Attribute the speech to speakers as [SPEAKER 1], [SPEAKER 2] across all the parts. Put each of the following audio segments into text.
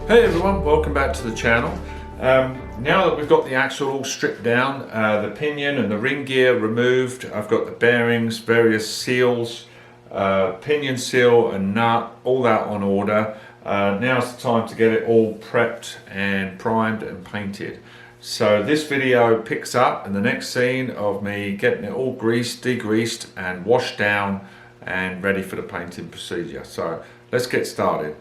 [SPEAKER 1] Hey everyone, welcome back to the channel. Now that we've got the axle all stripped down, the pinion and the ring gear removed, I've got the bearings, various seals, pinion seal and nut, all that on order. Now's the time to get it all prepped and primed and painted. So this video picks up in the next scene of me getting it all greased, degreased and washed down and ready for the painting procedure. So let's get started.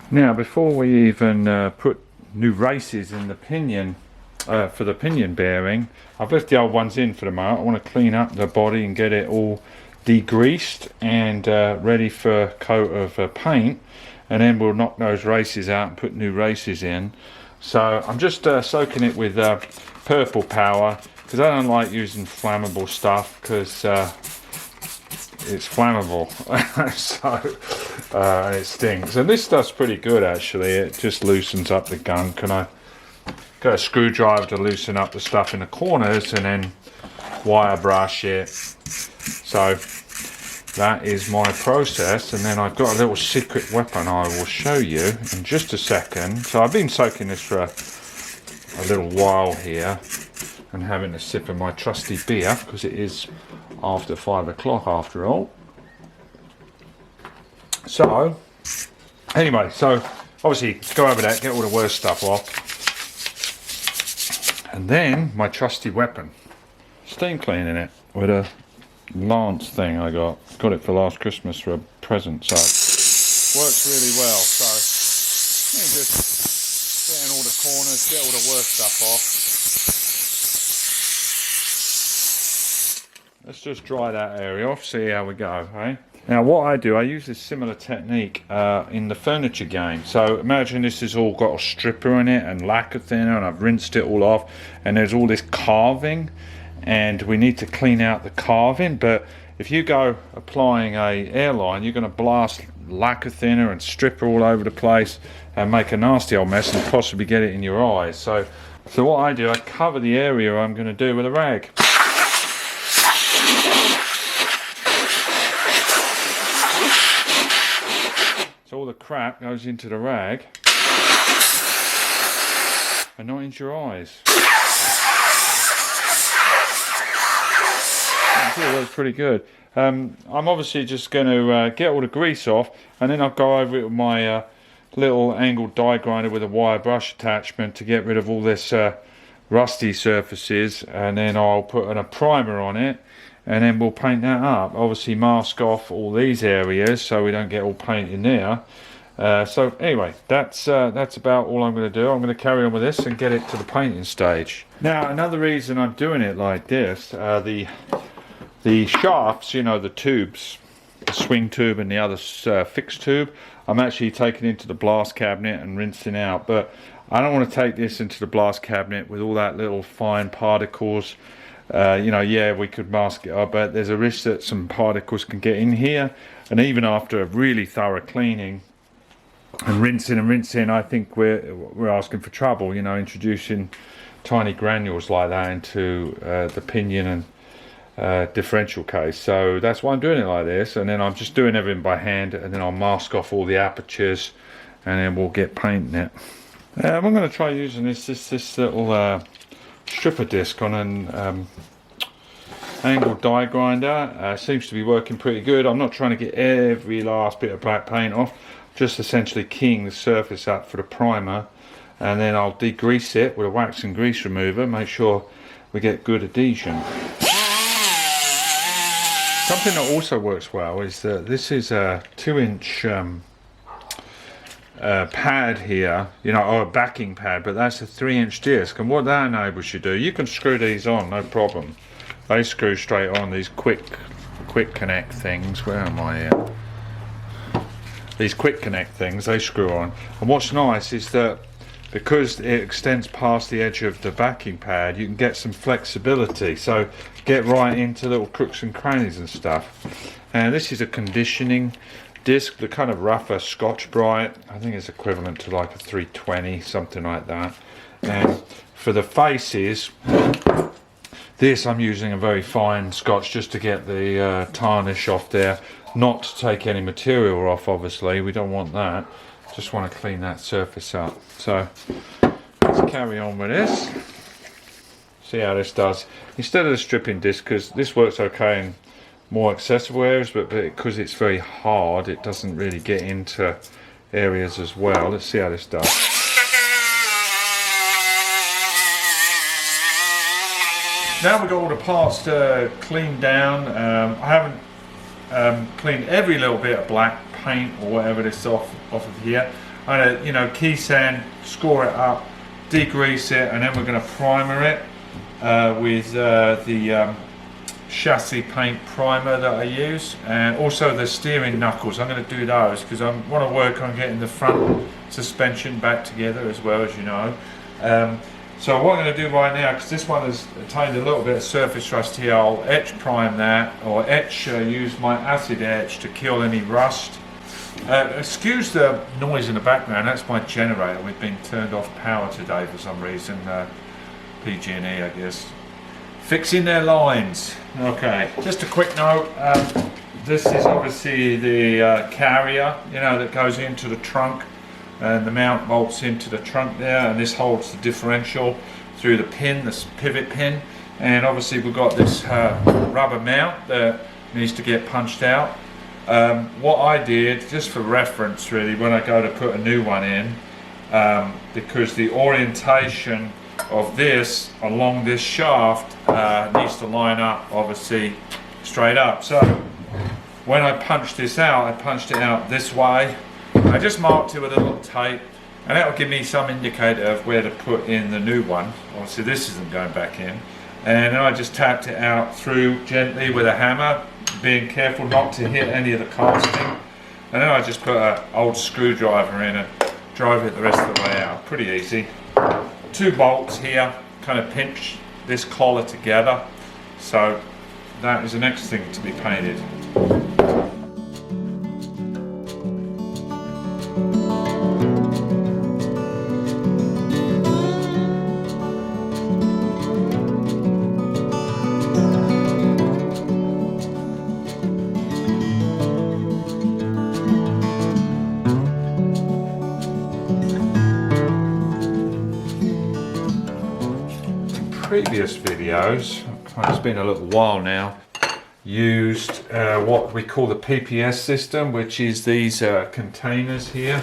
[SPEAKER 1] Now, before we even put new races in the pinion, for the pinion bearing, I've left the old ones in for the moment. I want to clean up the body and get it all degreased and ready for a coat of paint, and then we'll knock those races out and put new races in. So I'm just soaking it with purple power, because I don't like using flammable stuff, because it's flammable. And it stinks, and this stuff's pretty good actually. It just loosens up the gunk, and I got a screwdriver to loosen up the stuff in the corners and then wire brush it. So that is my process, and then I've got a little secret weapon I will show you in just a second. So I've been soaking this for a little while here and having a sip of my trusty beer, because it is after 5 o'clock after all. So anyway, so obviously go over that, get all the worst stuff off, and then my trusty weapon, steam cleaning it with a lance thing I got it for last Christmas for a present. So it works really well. So just getting all the corners, get all the worst stuff off. Let's just dry that area off, see how we go, hey? Now what I do, I use this similar technique in the furniture game. So imagine this has all got a stripper in it and lacquer thinner, and I've rinsed it all off, and there's all this carving, and we need to clean out the carving. But if you go applying a airline, you're going to blast lacquer thinner and stripper all over the place and make a nasty old mess and possibly get it in your eyes. So what I do, I cover the area I'm going to do with a rag. So all the crap goes into the rag and not into your eyes. That was pretty good. I'm obviously just going to get all the grease off, and then I'll go over it with my little angled die grinder with a wire brush attachment to get rid of all this rusty surfaces, and then I'll put a primer on it, and then we'll paint that up. Obviously mask off all these areas so we don't get all paint in there. So anyway, that's about all I'm going to do. I'm going to carry on with this and get it to the painting stage. Now another reason I'm doing it like this, the shafts, you know, the tubes, the swing tube and the other fixed tube, I'm actually taking into the blast cabinet and rinsing out. But I don't want to take this into the blast cabinet with all that little fine particles. You know, yeah, we could mask it up, but there's a risk that some particles can get in here, and even after a really thorough cleaning and rinsing, I think we're asking for trouble, you know, introducing tiny granules like that into the pinion and differential case. So that's why I'm doing it like this, and then I'm just doing everything by hand, and then I'll mask off all the apertures, and then we'll get painting it. I'm going to try using this little stripper disc on an angled die grinder. Seems to be working pretty good. I'm not trying to get every last bit of black paint off, just essentially keying the surface up for the primer, and then I'll degrease it with a wax and grease remover, make sure we get good adhesion. Something that also works well is that this is a 2-inch pad here, you know, or a backing pad, but that's a 3-inch disc, and what that enables you to do, you can screw these on, no problem. They screw straight on, these quick connect things. Where am I here? These quick connect things, they screw on. And what's nice is that because it extends past the edge of the backing pad, you can get some flexibility, so get right into little crooks and crannies and stuff. And this is a conditioning disc, the kind of rougher Scotch Brite. I think it's equivalent to like a 320, something like that. And for the faces, this I'm using a very fine Scotch just to get the tarnish off there, not to take any material off, obviously we don't want that. Just want to clean that surface up. So let's carry on with this. See how this does. Instead of the stripping disc, because this works okay in more accessible areas, but because it's very hard, it doesn't really get into areas as well. Let's see how this does. Now we've got all the parts cleaned down. I haven't cleaned every little bit of black paint or whatever this off of here. I'm gonna, you know, key sand, score it up, degrease it, and then we're going to primer it with the chassis paint primer that I use, and also the steering knuckles. I'm going to do those because I want to work on getting the front suspension back together as well, as you know. So what I'm going to do right now, because this one has attained a little bit of surface rust here, I'll etch prime that, or use my acid etch to kill any rust. Excuse the noise in the background, that's my generator. We've been turned off power today for some reason. PG&E, I guess. Fixing their lines. Okay, just a quick note. This is obviously the carrier, you know, that goes into the trunk, and the mount bolts into the trunk there, and this holds the differential through the pin, this pivot pin. And obviously we've got this rubber mount that needs to get punched out. What I did, just for reference really, when I go to put a new one in, because the orientation of this along this shaft needs to line up obviously straight up. So when I punched this out, I punched it out this way. I just marked it with a little tape, and that will give me some indicator of where to put in the new one. Obviously this isn't going back in, and then I just tapped it out through gently with a hammer, being careful not to hit any of the casting, and then I just put an old screwdriver in and drive it the rest of the way out. Pretty easy. 2 bolts here kind of pinch this collar together, so that is the next thing to be painted. Previous videos, it's been a little while now, used what we call the PPS system, which is these containers here.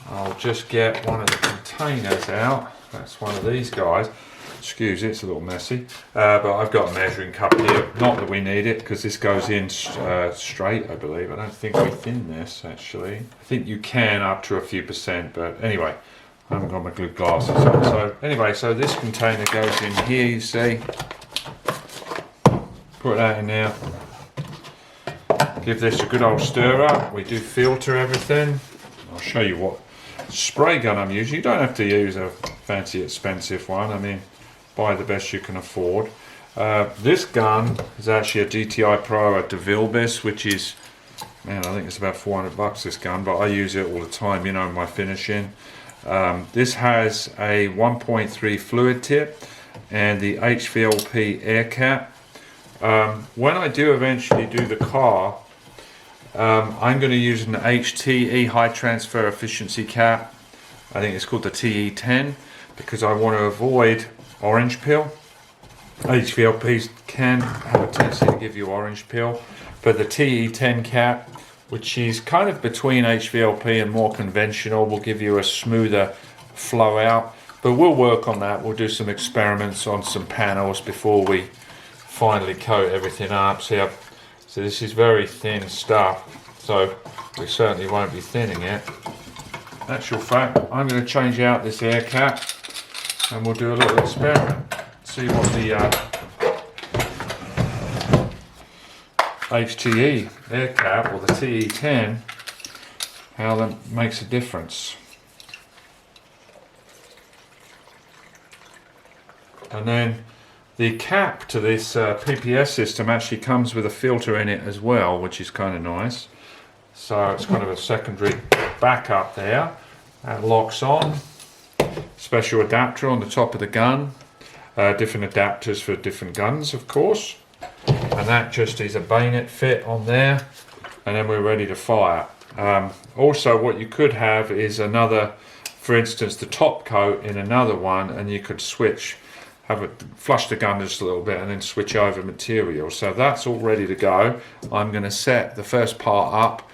[SPEAKER 1] I'll just get one of the containers out. That's one of these guys. Excuse it, it's a little messy, but I've got a measuring cup here. Not that we need it, because this goes in straight, I believe. I don't think we thin this actually. I think you can up to a few percent, but anyway, I haven't got my glue glasses on. So anyway, so this container goes in here, you see. Put that in there. Give this a good old stir up. We do filter everything. I'll show you what spray gun I'm using. You don't have to use a fancy expensive one. I mean, buy the best you can afford. This gun is actually a GTI Pro, a DeVille, which is, man, I think it's about 400 bucks this gun, but I use it all the time, you know, in my finishing. This has a 1.3 fluid tip and the HVLP air cap. When I do eventually do the car, I'm going to use an HTE, high transfer efficiency cap. I think it's called the TE10, because I want to avoid orange peel. HVLPs can have a tendency to give you orange peel, but the TE10 cap, which is kind of between HVLP and more conventional, will give you a smoother flow out. But we'll work on that. We'll do some experiments on some panels before we finally coat everything up. So this is very thin stuff, so we certainly won't be thinning it. In actual fact, I'm going to change out this air cap and we'll do a little experiment. See what the HTE air cap, or the TE10, how that makes a difference. And then the cap to this PPS system actually comes with a filter in it as well, which is kind of nice. So it's kind of a secondary backup there. That locks on. Special adapter on the top of the gun. Different adapters for different guns, of course. And that just is a bayonet fit on there, and then we're ready to fire. Also, what you could have is another, for instance, the top coat in another one, and you could switch, have it flush the gun just a little bit and then switch over material. So that's all ready to go. I'm going to set the first part up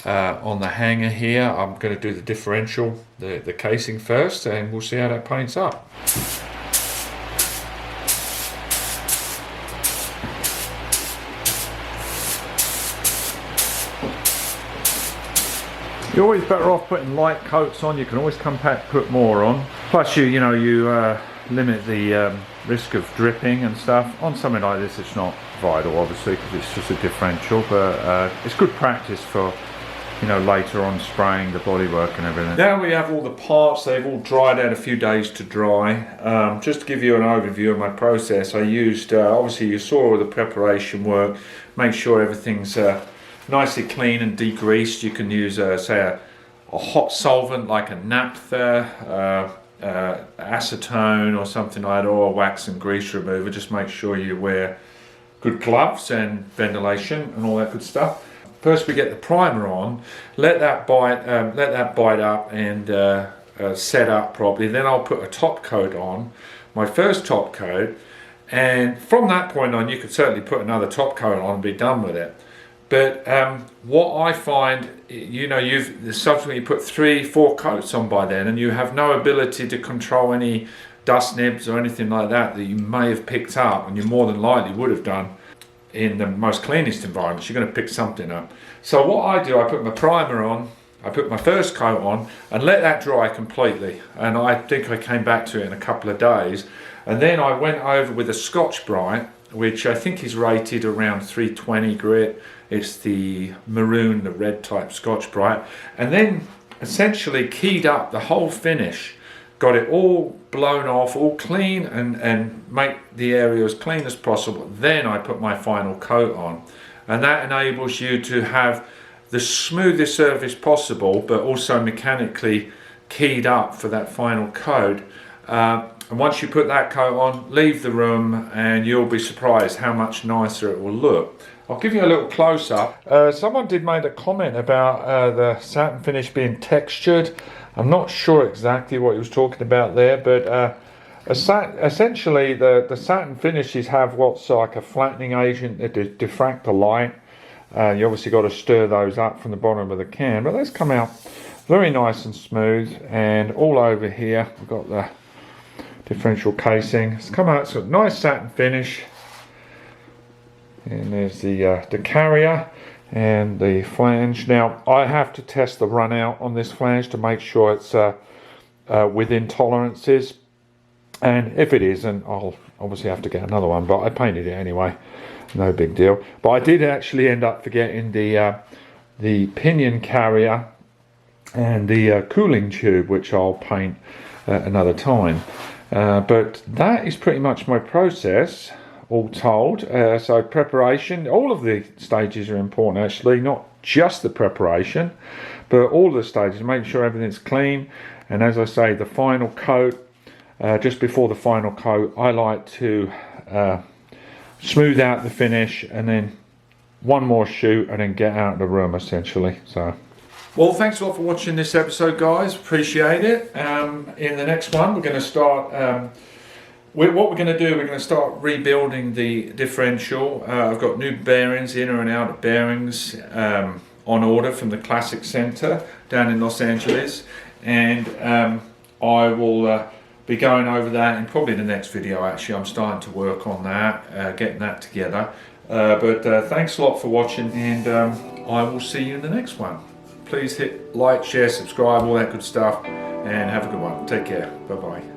[SPEAKER 1] on the hanger here. I'm going to do the differential, the casing first, and we'll see how that paints up. You're always better off putting light coats on. You can always come back, put more on. Plus, you limit the risk of dripping and stuff. On something like this, it's not vital, obviously, because it's just a differential. But it's good practice for, later on spraying the bodywork and everything. Now we have all the parts. They've all dried out a few days to dry. Just to give you an overview of my process, I used, obviously, you saw all the preparation work. Make sure everything's nicely clean and degreased. You can use say a hot solvent like a naphtha, acetone or something like that, or a wax and grease remover. Just make sure you wear good gloves and ventilation and all that good stuff. First we get the primer on, let that bite up and set up properly. Then I'll put a top coat on, my first top coat, and from that point on you could certainly put another top coat on and be done with it. But what I find, you've subsequently put 3-4 coats on by then, and you have no ability to control any dust nibs or anything like that you may have picked up, and you more than likely would have done in the most cleanest environments. You're going to pick something up. So what I do, I put my primer on, I put my first coat on, and let that dry completely. And I think I came back to it in a couple of days, and then I went over with a Scotch-Brite, which I think is rated around 320 grit. It's the maroon, the red type Scotch-Brite, and then essentially keyed up the whole finish, got it all blown off, all clean, and make the area as clean as possible. Then I put my final coat on, and that enables you to have the smoothest surface possible, but also mechanically keyed up for that final coat. And once you put that coat on, leave the room and you'll be surprised how much nicer it will look. I'll give you a little close-up. Someone did make a comment about the satin finish being textured. I'm not sure exactly what he was talking about there, but essentially the satin finishes have what's like a flattening agent that diffract the light. You obviously got to stir those up from the bottom of the can, but those come out very nice and smooth. And all over here we've got the differential casing. It's come out, it's got a nice satin finish, and there's the carrier and the flange. Now I have to test the run out on this flange to make sure it's within tolerances, and if it isn't, I'll obviously have to get another one, but I painted it anyway, no big deal. But I did actually end up forgetting the pinion carrier and the cooling tube, which I'll paint another time. But that is pretty much my process, all told. So preparation, all of the stages are important actually, not just the preparation, but all the stages. Make sure everything's clean, and as I say, the final coat, just before the final coat, I like to smooth out the finish, and then one more shoot, and then get out of the room essentially. So. Well, thanks a lot for watching this episode, guys. Appreciate it. In the next one, we're going to start. What we're going to do, we're going to start rebuilding the differential. I've got new bearings, inner and outer bearings, on order from the Classic Center down in Los Angeles, and I will be going over that in probably the next video. Actually, I'm starting to work on that, getting that together. But thanks a lot for watching, and I will see you in the next one. Please hit like, share, subscribe, all that good stuff, and have a good one. Take care. Bye-bye.